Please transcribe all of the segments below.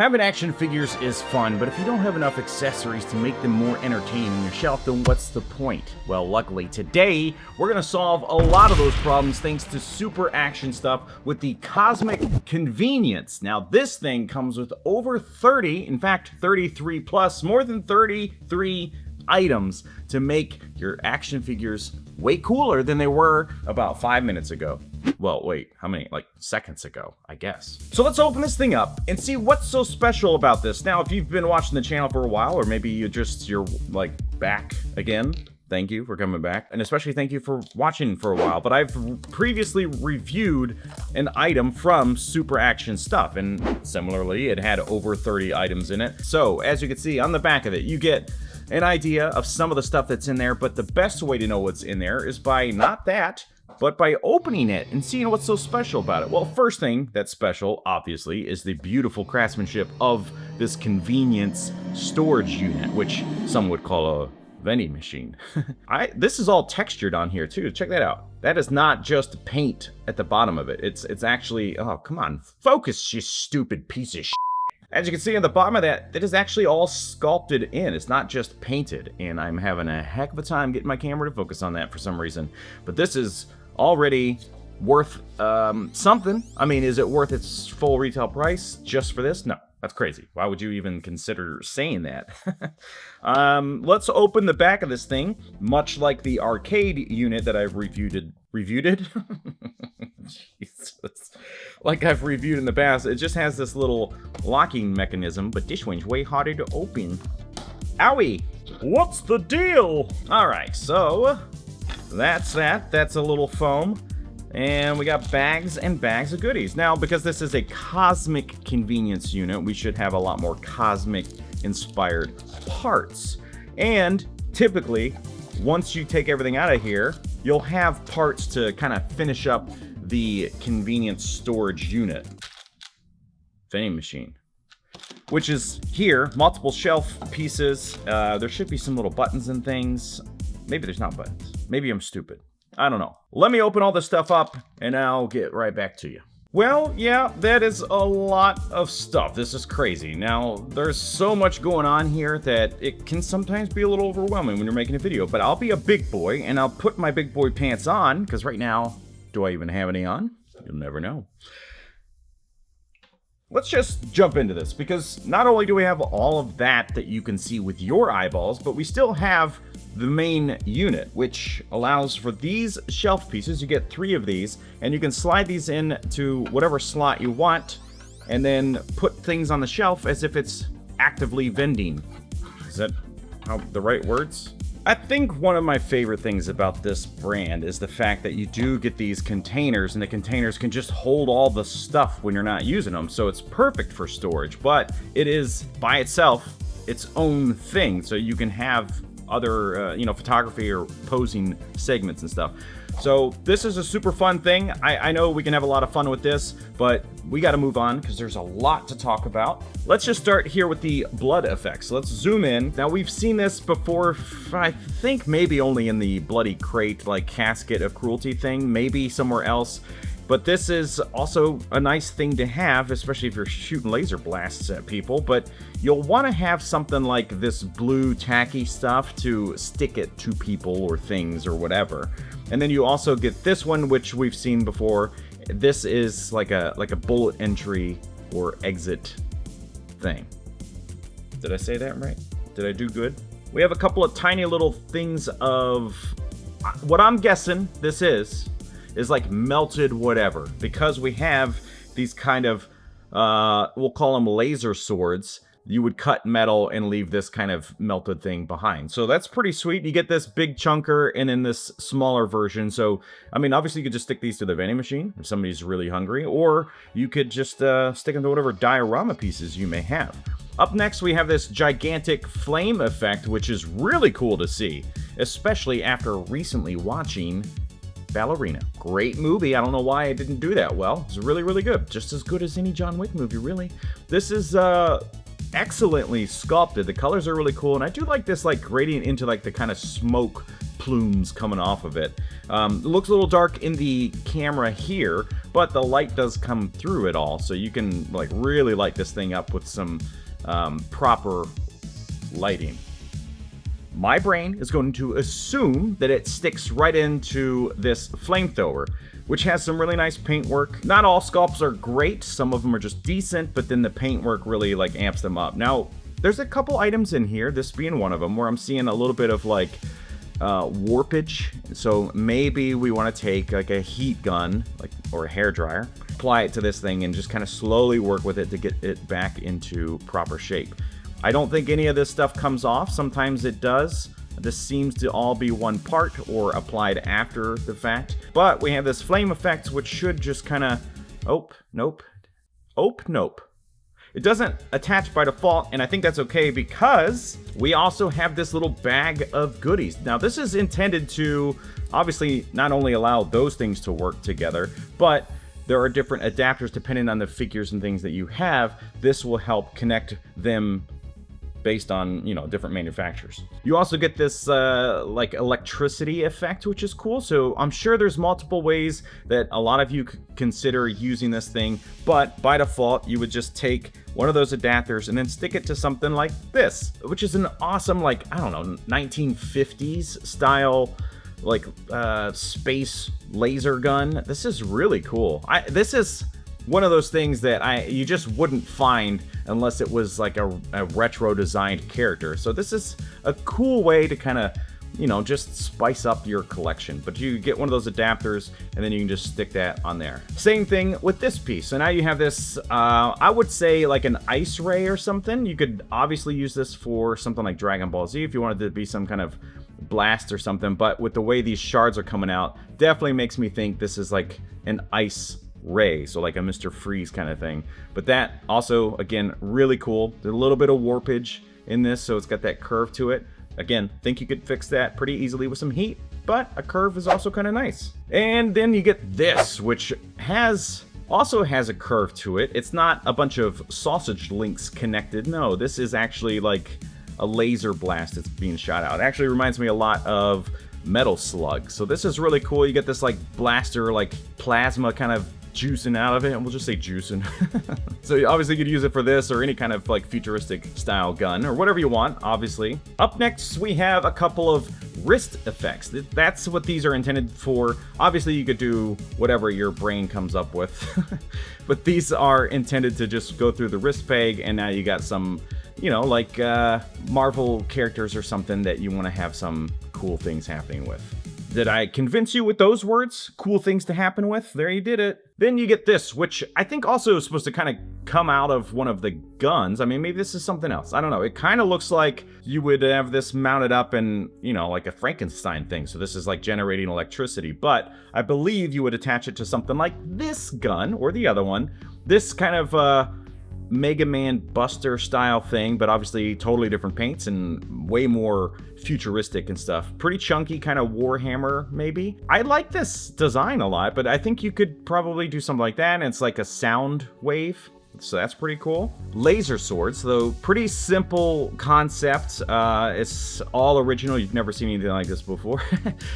Having action figures is fun, but if you don't have enough accessories to make them more entertaining on your shelf, then what's the point? Well, luckily today, we're gonna solve a lot of those problems thanks to super action stuff with the Cosmic Convenience. Now, this thing comes with over 30, in fact, 33 plus, more than 33 items to make your action figures way cooler than they were about 5 minutes ago. Well, wait, how many? Like seconds ago, I guess. So let's open this thing up and see what's so special about this. Now, if you've been watching the channel for a while, or maybe you're like back again, thank you for coming back. And especially thank you for watching for a while. But I've previously reviewed an item from Super Action Stuff, and similarly, it had over 30 items in it. So as you can see on the back of it, you get an idea of some of the stuff that's in there, but the best way to know what's in there is by not that, but by opening it and seeing what's so special about it. Well, first thing that's special, obviously, is the beautiful craftsmanship of this convenience storage unit, which some would call a vending machine. This is all textured on here too. Check that out. That is not just paint at the bottom of it. It's actually, oh, come on, focus, you stupid piece of shit. As you can see on the bottom of that, it is actually all sculpted in. It's not just painted, and I'm having a heck of a time getting my camera to focus on that for some reason. But this is already worth something. I mean, is it worth its full retail price just for this? No, that's crazy. Why would you even consider saying that? Let's open the back of this thing, much like the arcade unit that I've reviewed? Jesus. Like I've reviewed in the past, it just has this little locking mechanism, but this one's way harder to open. Owie! What's the deal? Alright, so that's that. That's a little foam. And we got bags and bags of goodies. Now, because this is a Cosmic Convenience unit, we should have a lot more Cosmic-inspired parts. And typically, once you take everything out of here, you'll have parts to kind of finish up the convenience storage unit. Vending machine. Which is here, multiple shelf pieces. There should be some little buttons and things. Maybe there's not buttons. Maybe I'm stupid. I don't know. Let me open all this stuff up and I'll get right back to you. Well, yeah, that is a lot of stuff. This is crazy. Now, there's so much going on here that it can sometimes be a little overwhelming when you're making a video, but I'll be a big boy and I'll put my big boy pants on, because right now, do I even have any on? You'll never know. Let's just jump into this, because not only do we have all of that you can see with your eyeballs, but we still have the main unit, which allows for these shelf pieces. You get 3 of these, and you can slide these in to whatever slot you want, and then put things on the shelf as if it's actively vending. Is that how the right words? I think one of my favorite things about this brand is the fact that you do get these containers, and the containers can just hold all the stuff when you're not using them, so it's perfect for storage, but it is by itself its own thing, so you can have other, photography or posing segments and stuff. So this is a super fun thing. I know we can have a lot of fun with this, but we got to move on because there's a lot to talk about. Let's just start here with the blood effects. Let's zoom in. Now, we've seen this before, I think maybe only in the Bloody Crate, like Casket of Cruelty thing, maybe somewhere else. But this is also a nice thing to have, especially if you're shooting laser blasts at people. But you'll want to have something like this blue tacky stuff to stick it to people or things or whatever. And then you also get this one, which we've seen before. This is like a bullet entry or exit thing. Did I say that right? Did I do good? We have a couple of tiny little things of what I'm guessing this is like melted whatever, because we have these kind of we'll call them laser swords. You would cut metal and leave this kind of melted thing behind. So that's pretty sweet. You get this big chunker and in this smaller version. So, I mean, obviously you could just stick these to the vending machine if somebody's really hungry, or you could just stick them to whatever diorama pieces you may have. Up next, we have this gigantic flame effect, which is really cool to see, especially after recently watching Ballerina. Great movie. I don't know why it didn't do that well. It's really, really good. Just as good as any John Wick movie, really. This is excellently sculpted. The colors are really cool, and I do like this like gradient into like the kind of smoke plumes coming off of it. It looks a little dark in the camera here, but the light does come through it all, so you can like really light this thing up with some proper lighting. My brain is going to assume that it sticks right into this flamethrower, which has some really nice paintwork. Not all sculpts are great, some of them are just decent, but then the paintwork really like amps them up. Now, there's a couple items in here, this being one of them, where I'm seeing a little bit of like warpage. So maybe we want to take like a heat gun, like, or a hairdryer, apply it to this thing and just kind of slowly work with it to get it back into proper shape. I don't think any of this stuff comes off. Sometimes it does. This seems to all be one part or applied after the fact. But we have this flame effect, which should just kind of... Nope. It doesn't attach by default, and I think that's okay because we also have this little bag of goodies. Now, this is intended to obviously not only allow those things to work together, but there are different adapters depending on the figures and things that you have. This will help connect them based on, you know, different manufacturers. You also get this like electricity effect, which is cool. So I'm sure there's multiple ways that a lot of you could consider using this thing, but by default, you would just take one of those adapters and then stick it to something like this, which is an awesome, like, I don't know, 1950s style, like space laser gun. This is really cool. This is one of those things that you just wouldn't find unless it was like a retro designed character. So this is a cool way to kind of, you know, just spice up your collection. But you get one of those adapters and then you can just stick that on there. Same thing with this piece. So now you have this, I would say like an ice ray or something. You could obviously use this for something like Dragon Ball Z if you wanted to be some kind of blast or something. But with the way these shards are coming out, definitely makes me think this is like an ice ray, so like a Mr. Freeze kind of thing. But that also, again, really cool. There's a little bit of warpage in this, so it's got that curve to it. Again, think you could fix that pretty easily with some heat, but a curve is also kind of nice. And then you get this, which also has a curve to it. It's not a bunch of sausage links connected. No, this is actually like a laser blast that's being shot out. It actually reminds me a lot of Metal Slug. So this is really cool. You get this like blaster, like plasma kind of juicing out of it, and we'll just say juicing. So obviously you could use it for this or any kind of like futuristic style gun or whatever you want, obviously. Up next, we have a couple of wrist effects. That's what these are intended for. Obviously you could do whatever your brain comes up with, but these are intended to just go through the wrist peg, and now you got some, you know, like Marvel characters or something that you want to have some cool things happening with. Did I convince you with those words? Cool things to happen with? There you did it. Then you get this, which I think also is supposed to kind of come out of one of the guns. I mean, maybe this is something else. I don't know. It kind of looks like you would have this mounted up in, you know, like a Frankenstein thing. So this is like generating electricity. But I believe you would attach it to something like this gun or the other one. This kind of Mega Man Buster style thing, but obviously totally different paints and way more futuristic and stuff. Pretty chunky, kind of Warhammer maybe. I like this design a lot, but I think you could probably do something like that, and it's like a sound wave. So that's pretty cool. Laser swords, though, pretty simple concept. It's all original. You've never seen anything like this before.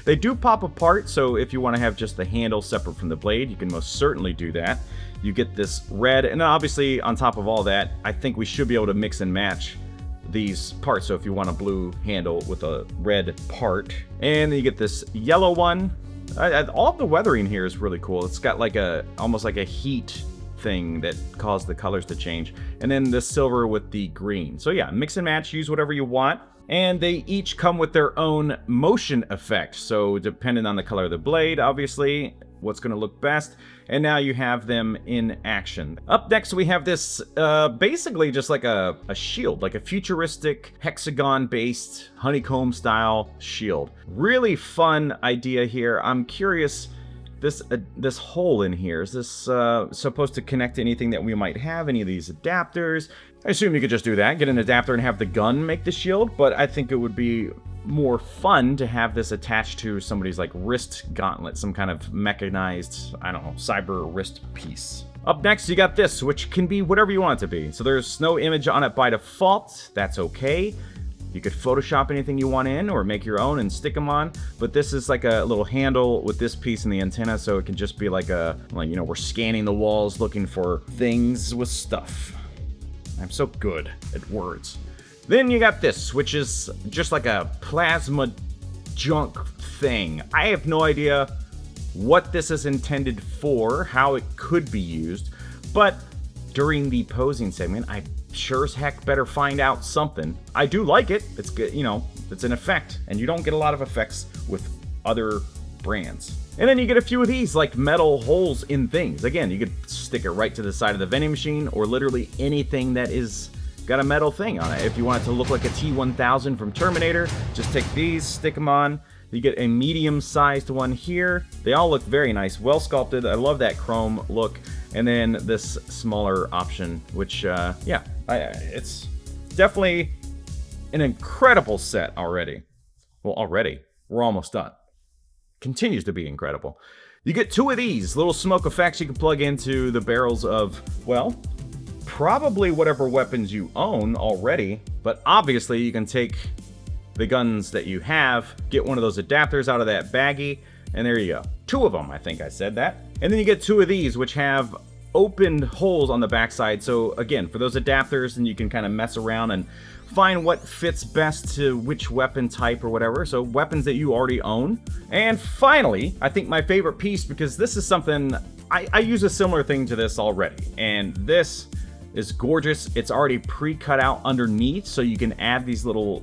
They do pop apart, so if you want to have just the handle separate from the blade, you can most certainly do that. You get this red, and obviously on top of all that, I think we should be able to mix and match these parts. So if you want a blue handle with a red part, and then you get this yellow one. All of the weathering here is really cool. It's got like almost like a heat thing that caused the colors to change, and then the silver with the green. So yeah, mix and match, use whatever you want. And they each come with their own motion effect. So depending on the color of the blade, obviously, what's going to look best. And now you have them in action. Up next, we have this basically just like a shield, like a futuristic hexagon-based honeycomb-style shield. Really fun idea here. I'm curious, this hole in here, is this supposed to connect to anything that we might have, any of these adapters? I assume you could just do that, get an adapter and have the gun make the shield, but I think it would be more fun to have this attached to somebody's like wrist gauntlet, some kind of mechanized, I don't know, cyber wrist piece. Up next, you got this, which can be whatever you want it to be. So there's no image on it by default. That's okay. You could Photoshop anything you want in or make your own and stick them on. But this is like a little handle with this piece in the antenna, so it can just be like we're scanning the walls looking for things with stuff. I'm so good at words. Then you got this, which is just like a plasma junk thing. I have no idea what this is intended for, how it could be used, but during the posing segment, I sure as heck better find out something. I do like it. It's good, it's an effect, and you don't get a lot of effects with other brands. And then you get a few of these, like metal holes in things. Again, you could stick it right to the side of the vending machine, or literally anything that is got a metal thing on it. If you want it to look like a T-1000 from Terminator, just take these, stick them on. You get a medium-sized one here. They all look very nice, well sculpted. I love that chrome look. And then this smaller option, which, it's definitely an incredible set already. Well, already. We're almost done. Continues to be incredible. You get two of these little smoke effects you can plug into the barrels of, well, probably whatever weapons you own already. But obviously, you can take the guns that you have, get one of those adapters out of that baggie, and there you go. Two of them, I think I said that. And then you get two of these, which have opened holes on the backside. So again, for those adapters, then you can kind of mess around and find what fits best to which weapon type or whatever. So weapons that you already own. And finally, I think my favorite piece, because this is something, I use a similar thing to this already. And this is gorgeous. It's already pre-cut out underneath, so you can add these little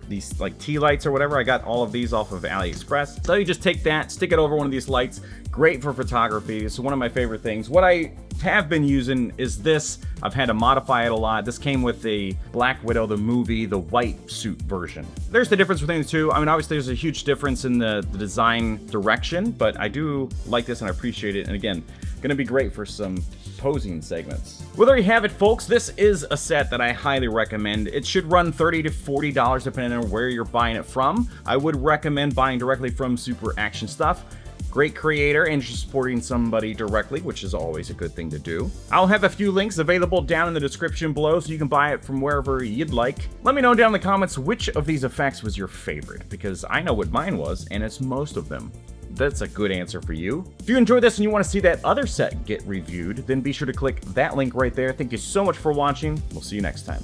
these like tea lights or whatever. I got all of these off of AliExpress. So you just take that, stick it over one of these lights. Great for photography. It's one of my favorite things. What I have been using is this. I've had to modify it a lot. This came with the Black Widow, the movie, the white suit version. There's the difference between the two. I mean, obviously there's a huge difference in the design direction, but I do like this and I appreciate it. And again, gonna be great for some posing segments. Well, there you have it, folks. This is a set that I highly recommend. It should run $30 to $40 depending on where you're buying it from. I would recommend buying directly from Super Action Stuff. Great creator, and you're supporting somebody directly, which is always a good thing to do. I'll have a few links available down in the description below so you can buy it from wherever you'd like. Let me know down in the comments which of these effects was your favorite, because I know what mine was, and it's most of them. That's a good answer for you. If you enjoyed this and you want to see that other set get reviewed, then be sure to click that link right there. Thank you so much for watching. We'll see you next time.